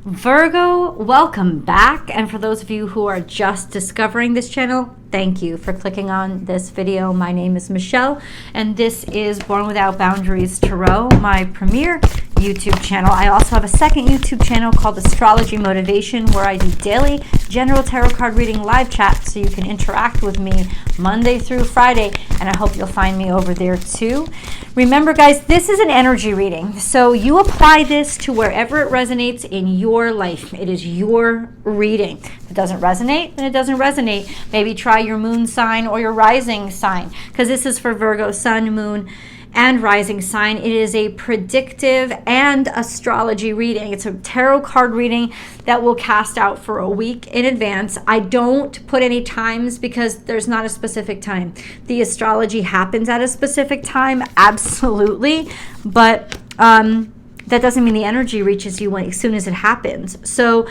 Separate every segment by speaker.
Speaker 1: Virgo, welcome back. And for those of you who are just discovering this channel, thank you for clicking on this video. My name is Michelle, and this is Born Without Boundaries Tarot, my premier YouTube channel. I also have a second YouTube channel called Astrology Motivation, where I do daily general tarot card reading live chat, so you can interact with me Monday through Friday, and I hope you'll find me over there too. Remember, guys, this is an energy reading, so you apply this to wherever it resonates in your life. It is your reading. If it doesn't resonate, then it doesn't resonate. Maybe try your moon sign or your rising sign, because this is for Virgo, sun, moon, and rising sign. It is a predictive and astrology reading. It's a tarot card reading that will cast out for a week in advance. I don't put any times because there's not a specific time. The astrology happens at a specific time, absolutely, but that doesn't mean the energy reaches you as soon as it happens. So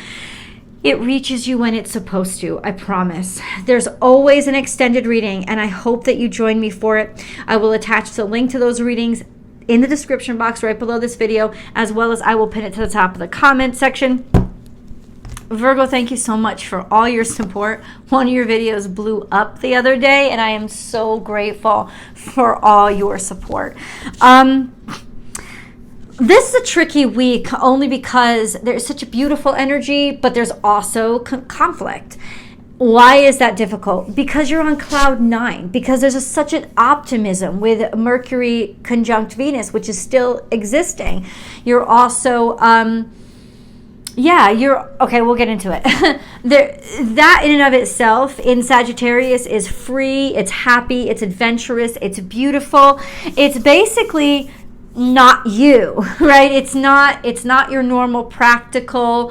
Speaker 1: it reaches you when it's supposed to, I promise. There's always an extended reading, and I hope that you join me for it. I will attach the link to those readings in the description box right below this video, as well as I will pin it to the top of the comment section. Virgo, thank you so much for all your support. One of your videos blew up the other day, and I am so grateful for all your support. This is a tricky week only because there's such a beautiful energy, but there's also conflict. Why is that difficult? Because you're on cloud 9, because there's such an optimism with Mercury conjunct Venus, which is still existing. You're also, okay, we'll get into it. That in and of itself in Sagittarius is free, it's happy, it's adventurous, it's beautiful. It's basically not you, right? It's not your normal practical,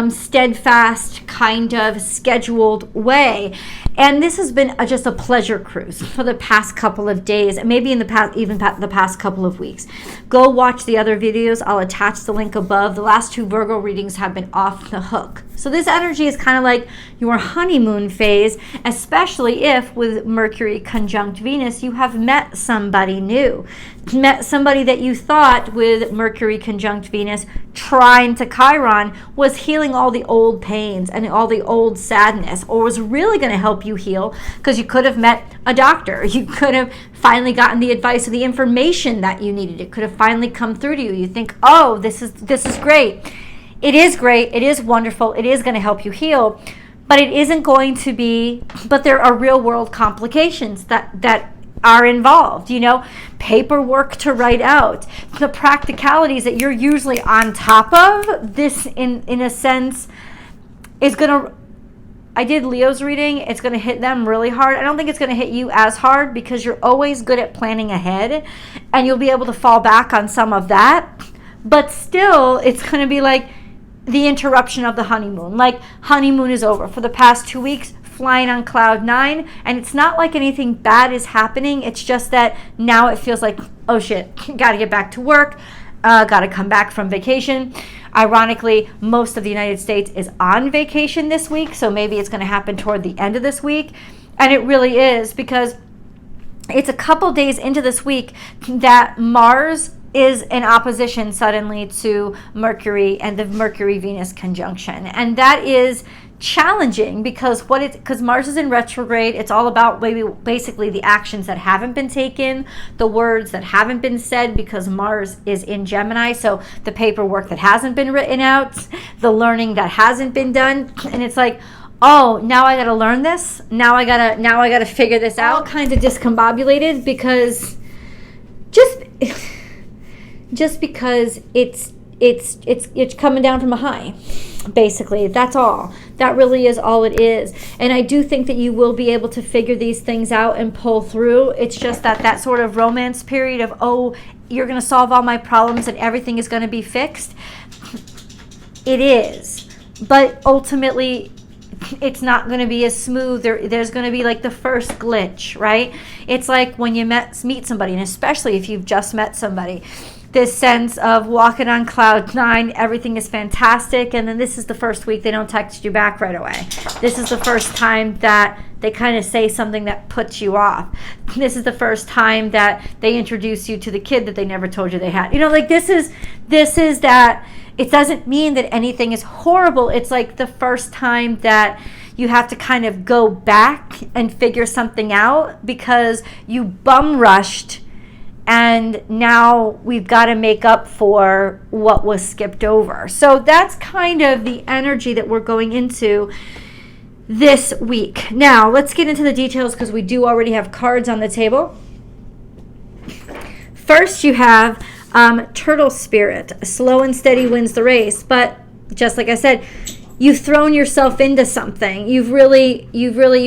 Speaker 1: steadfast kind of scheduled way. And this has been just a pleasure cruise for the past couple of days, and maybe in the past, even the past couple of weeks. Go watch the other videos. I'll attach the link above. The last 2 Virgo readings have been off the hook. So this energy is kind of like your honeymoon phase, especially if with Mercury conjunct Venus, you have met somebody new. Met somebody that you thought with Mercury conjunct Venus trine to Chiron was healing all the old pains and all the old sadness, or was really going to help you heal, because you could have met a doctor. You could have finally gotten the advice or the information that you needed. It could have finally come through to you. You think, oh, this is great. It is great. It is wonderful. It is going to help you heal, but it isn't going to be, but there are real world complications that are involved, paperwork to write out, the practicalities that you're usually on top of. This in a sense is going to, I did Leo's reading, it's going to hit them really hard. I don't think it's going to hit you as hard, because you're always good at planning ahead and you'll be able to fall back on some of that. But still, it's going to be like the interruption of the honeymoon. Like, honeymoon is over for the past 2 weeks, flying on cloud 9, and it's not like anything bad is happening. It's just that now it feels like, oh shit, gotta get back to work, gotta come back from vacation. Ironically, most of the United States is on vacation this week, so maybe it's going to happen toward the end of this week. And it really is, because it's a couple days into this week that Mars is in opposition suddenly to Mercury and the Mercury-Venus conjunction. And that is challenging, because Mars is in retrograde. It's all about basically the actions that haven't been taken, the words that haven't been said, because Mars is in Gemini. So the paperwork that hasn't been written out, the learning that hasn't been done, and it's like, oh, now I got to learn this. Now I got to figure this out. All kinds of discombobulated, because just because it's coming down from a high. Basically, that's all. That really is all it is. And I do think that you will be able to figure these things out and pull through. It's just that sort of romance period of, oh, you're going to solve all my problems and everything is going to be fixed. It is. But ultimately, it's not going to be as smooth. There's going to be like the first glitch, right? It's like when you meet somebody, and especially if you've just met somebody, this sense of walking on cloud 9, everything is fantastic, and then this is the first week they don't text you back right away. This is the first time that they kind of say something that puts you off. This is the first time that they introduce you to the kid that they never told you they had. Like this is that it doesn't mean that anything is horrible. It's like the first time that you have to kind of go back and figure something out because you bum rushed, and now we've got to make up for what was skipped over. So that's kind of the energy that we're going into this week. Now, let's get into the details because we do already have cards on the table. First, you have Turtle Spirit. Slow and steady wins the race. But just like I said, you've thrown yourself into something. You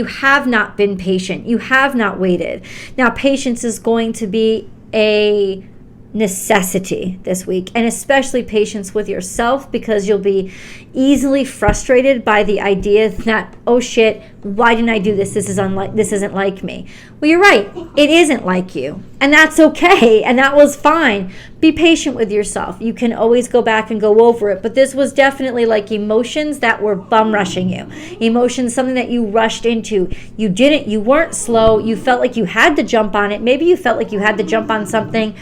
Speaker 1: have not been patient. You have not waited. Now, patience is going to be a necessity this week, and especially patience with yourself, because you'll be easily frustrated by the idea that, oh shit, why didn't I do this? This isn't like me. Well, you're right. It isn't like you, and that's okay, and that was fine. Be patient with yourself. You can always go back and go over it, but this was definitely like emotions that were bum rushing you. Emotions, something that you rushed into. You weren't slow. You felt like you had to jump on it. Maybe you felt like you had to jump on something.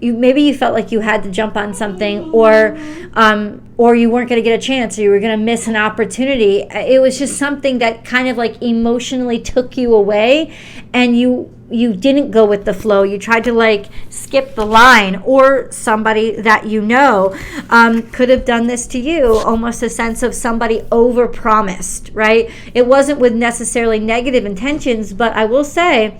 Speaker 1: Maybe you felt like you had to jump on something, or you weren't going to get a chance, or you were going to miss an opportunity. It was just something that kind of like emotionally took you away, and you didn't go with the flow. You tried to like skip the line, or somebody that you know could have done this to you. Almost a sense of somebody overpromised, right? It wasn't with necessarily negative intentions, but I will say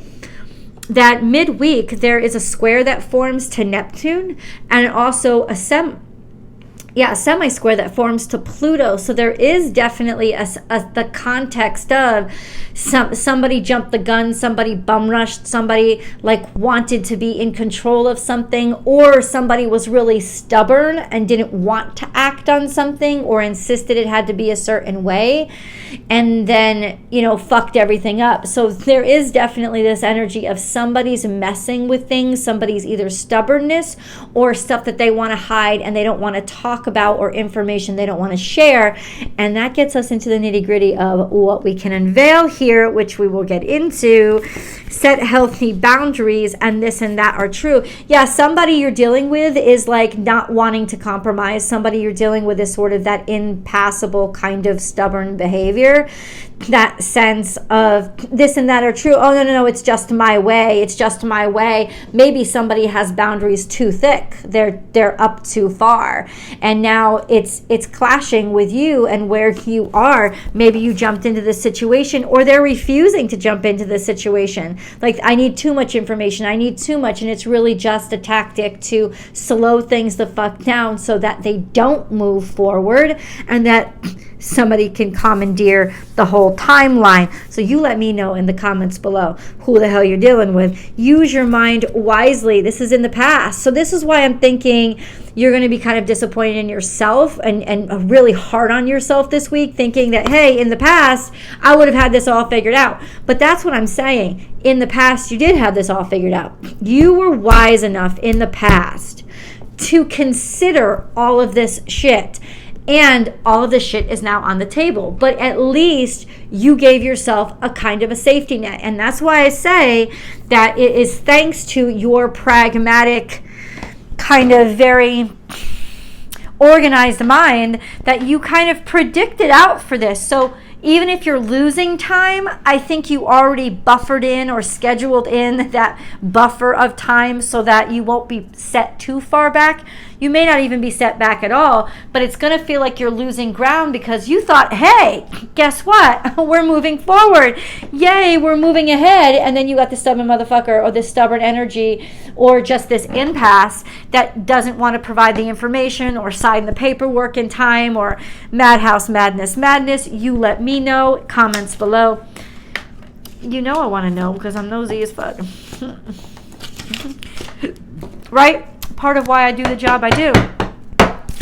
Speaker 1: that midweek there is a square that forms to Neptune, and also a semi-square that forms to Pluto. So there is definitely the context of somebody jumped the gun, somebody bum rushed, somebody like wanted to be in control of something, or somebody was really stubborn and didn't want to act on something, or insisted it had to be a certain way, and then fucked everything up. So there is definitely this energy of somebody's messing with things, somebody's either stubbornness or stuff that they want to hide and they don't want to talk about, or information they don't want to share. And that gets us into the nitty-gritty of what we can unveil here, which we will get into. Set healthy boundaries, and this and that are true. Yeah, somebody you're dealing with is like not wanting to compromise. Somebody you're dealing with is sort of that impassable kind of stubborn behavior. That sense of this and that are true. Oh, no, it's just my way. It's just my way. Maybe somebody has boundaries too thick. They're up too far. And now it's clashing with you and where you are. Maybe you jumped into this situation, or they're refusing to jump into this situation. Like, I need too much information. I need too much. And it's really just a tactic to slow things the fuck down so that they don't move forward, and that somebody can commandeer the whole timeline. So you let me know in the comments below who the hell you're dealing with. Use your mind wisely. This is in the past. So this is why I'm thinking you're going to be kind of disappointed in yourself and really hard on yourself this week, thinking that, hey, in the past, I would have had this all figured out. But that's what I'm saying. In the past, you did have this all figured out. You were wise enough in the past to consider all of this shit. And all of this shit is now on the table. But at least you gave yourself a kind of a safety net. And that's why I say that it is thanks to your pragmatic, kind of very organized mind that you kind of predicted out for this. So even if you're losing time, I think you already buffered in or scheduled in that buffer of time so that you won't be set too far back. You may not even be set back at all, but it's going to feel like you're losing ground because you thought, hey, guess what? We're moving forward. Yay, we're moving ahead. And then you got this stubborn motherfucker or this stubborn energy or just this impasse that doesn't want to provide the information or sign the paperwork in time, or madhouse madness. You let me know. Comments below. You know I want to know because I'm nosy as fuck. Right? Part of why I do the job I do.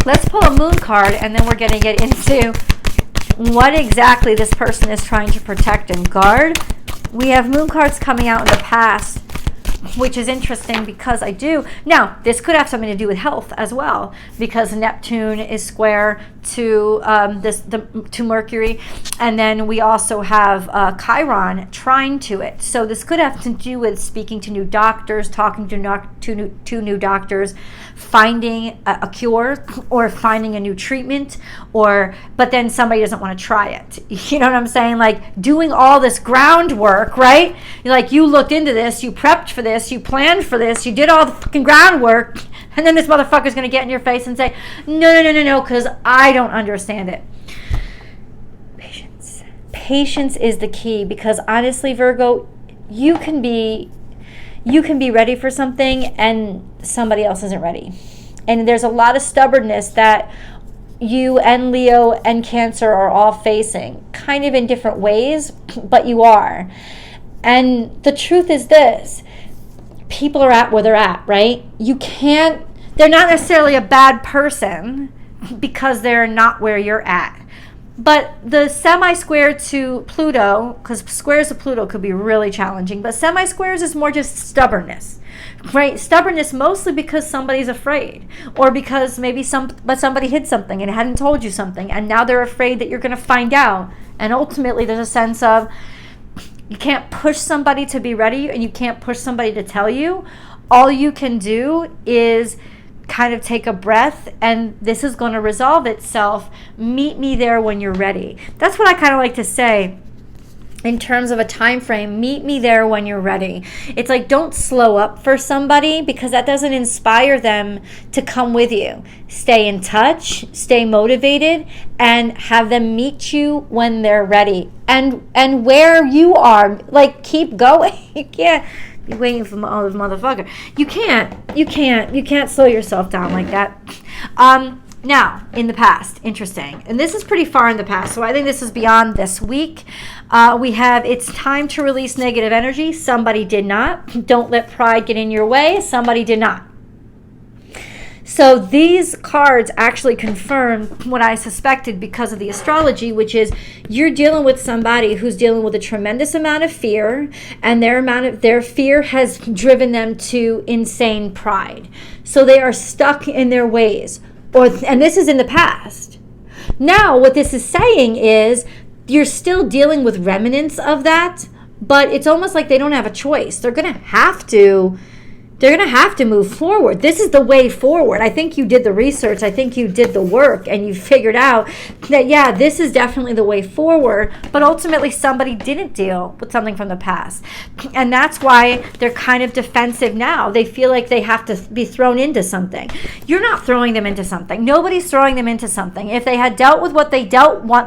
Speaker 1: Let's pull a moon card, and then we're going to get into what exactly this person is trying to protect and guard. We have moon cards coming out in the past, which is interesting because I do. Now, this could have something to do with health as well, because Neptune is square to to Mercury, and then we also have Chiron trine to it. So this could have to do with speaking to new doctors, talking to new doctors, finding a cure or finding a new treatment, but then somebody doesn't want to try it. You know what I'm saying? Like doing all this groundwork, right? Like you looked into this, you prepped for this, you planned for this, you did all the fucking groundwork, and then this motherfucker's going to get in your face and say, no, because I don't understand it. Patience is the key, because honestly, Virgo, you can be ready for something and somebody else isn't ready. And there's a lot of stubbornness that you and Leo and Cancer are all facing, kind of in different ways, but you are. And the truth is this: people are at where they're at, right? They're not necessarily a bad person because they're not where you're at. But the semi-square to Pluto, because squares to Pluto could be really challenging, but semi-squares is more just stubbornness, right? Stubbornness mostly because somebody's afraid, or because maybe somebody hid something and hadn't told you something, and now they're afraid that you're going to find out. And ultimately, there's a sense of you can't push somebody to be ready, and you can't push somebody to tell you. All you can do is kind of take a breath, and this is going to resolve itself. Meet me there when you're ready. That's what I kind of like to say in terms of a time frame. Meet me there when you're ready. It's like, don't slow up for somebody, because that doesn't inspire them to come with you. Stay in touch, stay motivated, and have them meet you when they're ready. And where you are, like, keep going. You can't be waiting for the motherfucker. You can't slow yourself down like that. Now, in the past, interesting. And this is pretty far in the past, so I think this is beyond this week. We have, it's time to release negative energy. Somebody did not. Don't let pride get in your way. Somebody did not. So these cards actually confirm what I suspected because of the astrology, which is you're dealing with somebody who's dealing with a tremendous amount of fear, and their fear has driven them to insane pride. So they are stuck in their ways. And this is in the past. Now, what this is saying is you're still dealing with remnants of that, but it's almost like they don't have a choice. They're going to have to move forward. This is the way forward. I think you did the research. I think you did the work, and you figured out that, yeah, this is definitely the way forward. But ultimately, somebody didn't deal with something from the past. And that's why they're kind of defensive now. They feel like they have to be thrown into something. You're not throwing them into something. Nobody's throwing them into something. If they had dealt with what they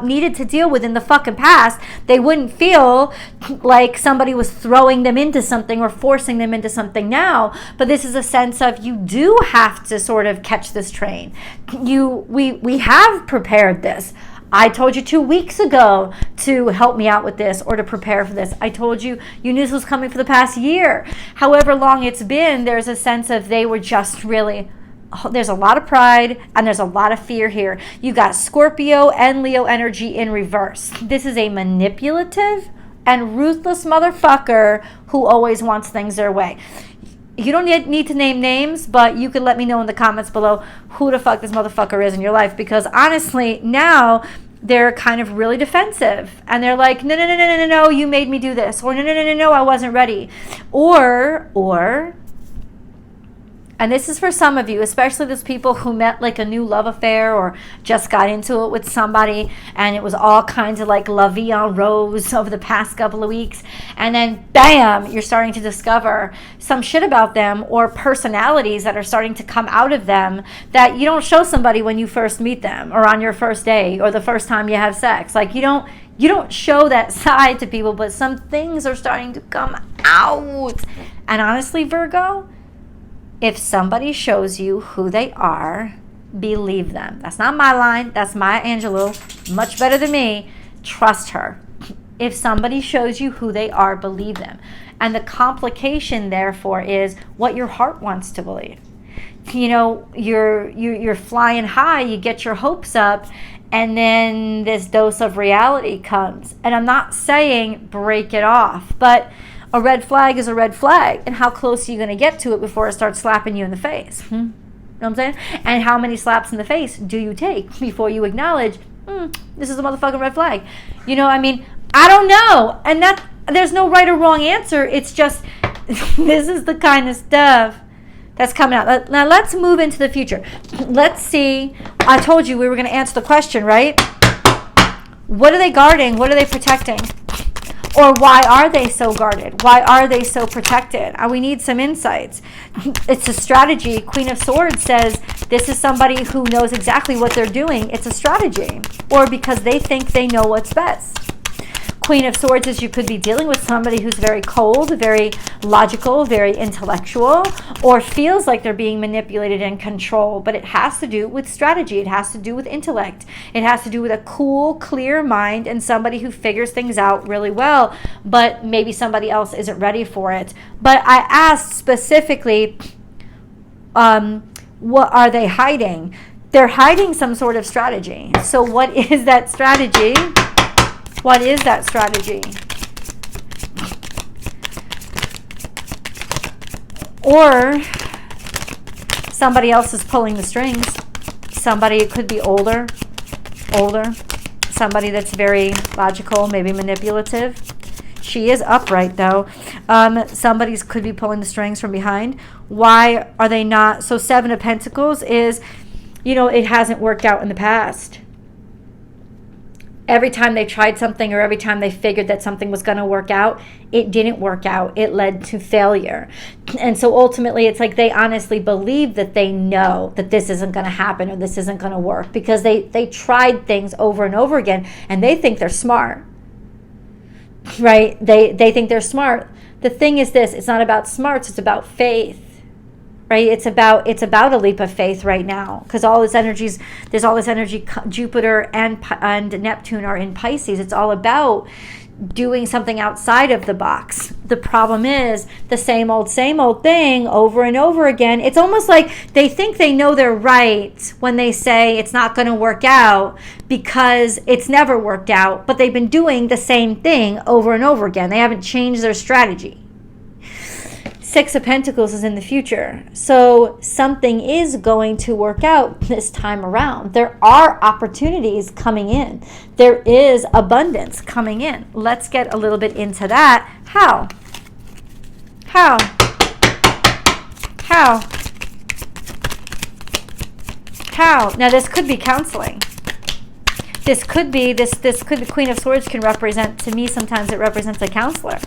Speaker 1: needed to deal with in the fucking past, they wouldn't feel like somebody was throwing them into something or forcing them into something now. But this is a sense of you do have to sort of catch this train. We have prepared this. I told you 2 weeks ago to help me out with this or to prepare for this. I told you knew this was coming for the past year. However long it's been, there's a sense of they were just really, there's a lot of pride and there's a lot of fear here. You got Scorpio and Leo energy in reverse. This is a manipulative and ruthless motherfucker who always wants things their way. You don't need to name names, but you can let me know in the comments below who the fuck this motherfucker is in your life, because honestly, now they're kind of really defensive, and they're like, no, you made me do this, or no, I wasn't ready, or and this is for some of you, especially those people who met like a new love affair or just got into it with somebody and it was all kinds of like la vie en rose over the past couple of weeks, and then bam, you're starting to discover some shit about them or personalities that are starting to come out of them that you don't show somebody when you first meet them or on your first day or the first time you have sex. Like you don't show that side to people, but some things are starting to come out. And honestly, Virgo, if somebody shows you who they are, believe them. That's not my line. That's Maya Angelou. Much better than me. Trust her. If somebody shows you who they are, believe them. And the complication, therefore, is what your heart wants to believe. You know, you're flying high. You get your hopes up. And then this dose of reality comes. And I'm not saying break it off, but a red flag is a red flag. And how close are you going to get to it before it starts slapping you in the face? You know what I'm saying? And how many slaps in the face do you take before you acknowledge, this is a motherfucking red flag? You know, I mean, I don't know. And there's no right or wrong answer. It's just, this is the kind of stuff That's coming out. Now let's move into the future. Let's see. I told you we were going to answer the question, right? What are they guarding? What are they protecting? Or why are they so guarded? Why are they so protected? We need some insights. It's a strategy. Queen of Swords says this is somebody who knows exactly what they're doing. It's a strategy. Or because they think they know what's best. Queen of Swords is you could be dealing with somebody who's very cold, very logical, very intellectual, or feels like they're being manipulated and controlled. But it has to do with strategy. It has to do with intellect. It has to do with a cool, clear mind and somebody who figures things out really well. But maybe somebody else isn't ready for it. But I asked specifically, what are they hiding? They're hiding some sort of strategy. So what is that strategy? What is that strategy? Or somebody else is pulling the strings. Somebody, it could be older, somebody that's very logical, maybe manipulative. She is upright though. Somebody could be pulling the strings from behind. Why are they not? So Seven of Pentacles is, it hasn't worked out in the past. Every time they tried something or every time they figured that something was going to work out, it didn't work out. It led to failure. And so ultimately, it's like they honestly believe that they know that this isn't going to happen or this isn't going to work because they tried things over and over again and they think they're smart, right? They think they're smart. The thing is this, it's not about smarts, it's about faith. Right? It's about a leap of faith right now because there's all this energy. Jupiter and Neptune are in Pisces. It's all about doing something outside of the box. The problem is the same old thing over and over again. It's almost like they think they know they're right when they say it's not going to work out because it's never worked out, but they've been doing the same thing over and over again. They haven't changed their strategy. Six of Pentacles is in the future. So something is going to work out this time around. There are opportunities coming in. There is abundance coming in. Let's get a little bit into that. How? Now this could be counseling. This could be the Queen of Swords can represent, to me sometimes it represents a counselor.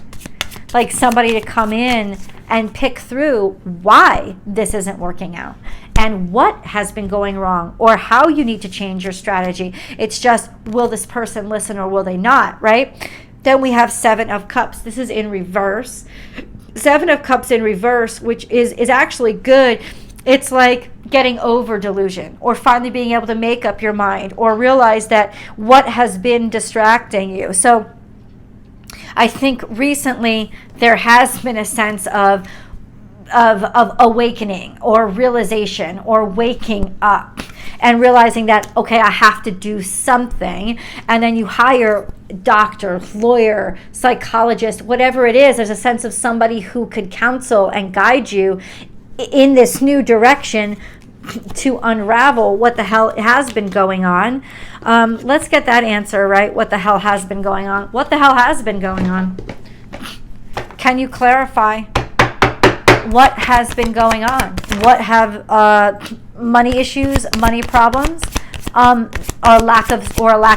Speaker 1: Like somebody to come in and pick through why this isn't working out and what has been going wrong or how you need to change your strategy. It's just, will this person listen or will they not, right? Then we have Seven of Cups. This is in reverse. Seven of Cups in reverse, which is actually good. It's like getting over delusion or finally being able to make up your mind or realize that what has been distracting you. So I think recently there has been a sense of awakening or realization or waking up and realizing that, okay, I have to do something. And then you hire doctor, lawyer, psychologist, whatever it is. There's a sense of somebody who could counsel and guide you in this new direction to unravel what the hell has been going on. Let's get that answer, right? What the hell has been going on? What the hell has been going on? Can you clarify what has been going on? What have money issues, money problems, or a lack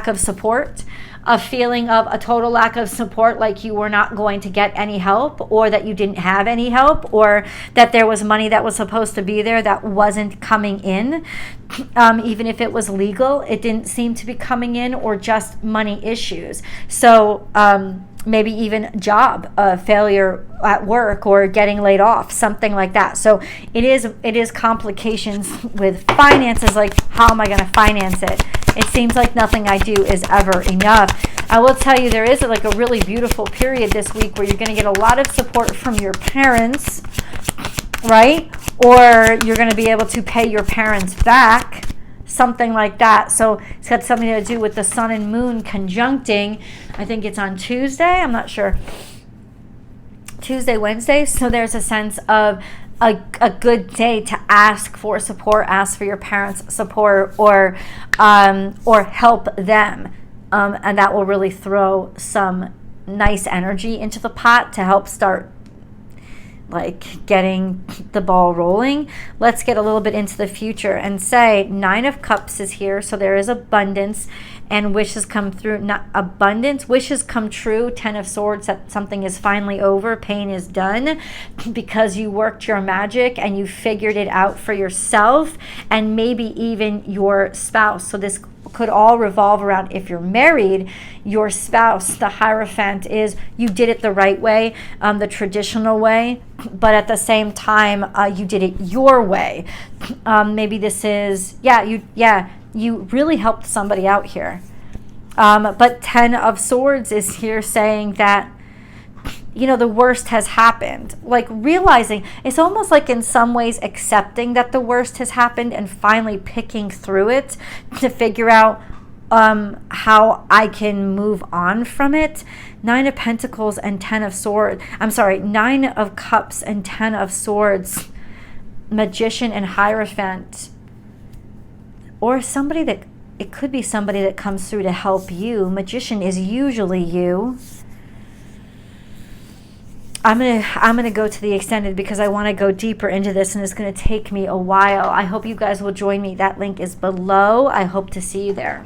Speaker 1: of support? A feeling of a total lack of support, like you were not going to get any help or that you didn't have any help or that there was money that was supposed to be there that wasn't coming in. Even if it was legal, it didn't seem to be coming in, or just money issues. So maybe even job failure at work or getting laid off, something like that. So it is complications with finances, like how am I going to finance it? It seems like nothing I do is ever enough. I will tell you, there is like a really beautiful period this week where you're going to get a lot of support from your parents, right? Or you're going to be able to pay your parents back, something like that. So it's got something to do with the sun and moon conjuncting. I think it's on Tuesday. I'm not sure. Tuesday, Wednesday. So there's a sense of a good day to ask for support, ask for your parents' support, or help them. And that will really throw some nice energy into the pot to help start like getting the ball rolling. Let's get a little bit into the future and say 9 of Cups is here. So there is abundance and wishes come through. Not abundance, wishes come true. 10 of Swords, that something is finally over. Pain is done because you worked your magic and you figured it out for yourself and maybe even your spouse. So this could all revolve around, if you're married, your spouse. The Hierophant is you did it the right way, the traditional way, but at the same time you did it your way. Maybe this is you really helped somebody out here, but 10 of Swords is here saying that, you know, the worst has happened. Like realizing, it's almost like in some ways accepting that the worst has happened and finally picking through it to figure out how I can move on from it. 9 of Pentacles and 10 of Swords. I'm sorry, 9 of Cups and 10 of Swords. Magician and Hierophant. Or somebody that, it could be somebody that comes through to help you. Magician is usually you. I'm gonna go to the extended because I want to go deeper into this, and it's going to take me a while. I hope you guys will join me. That link is below. I hope to see you there.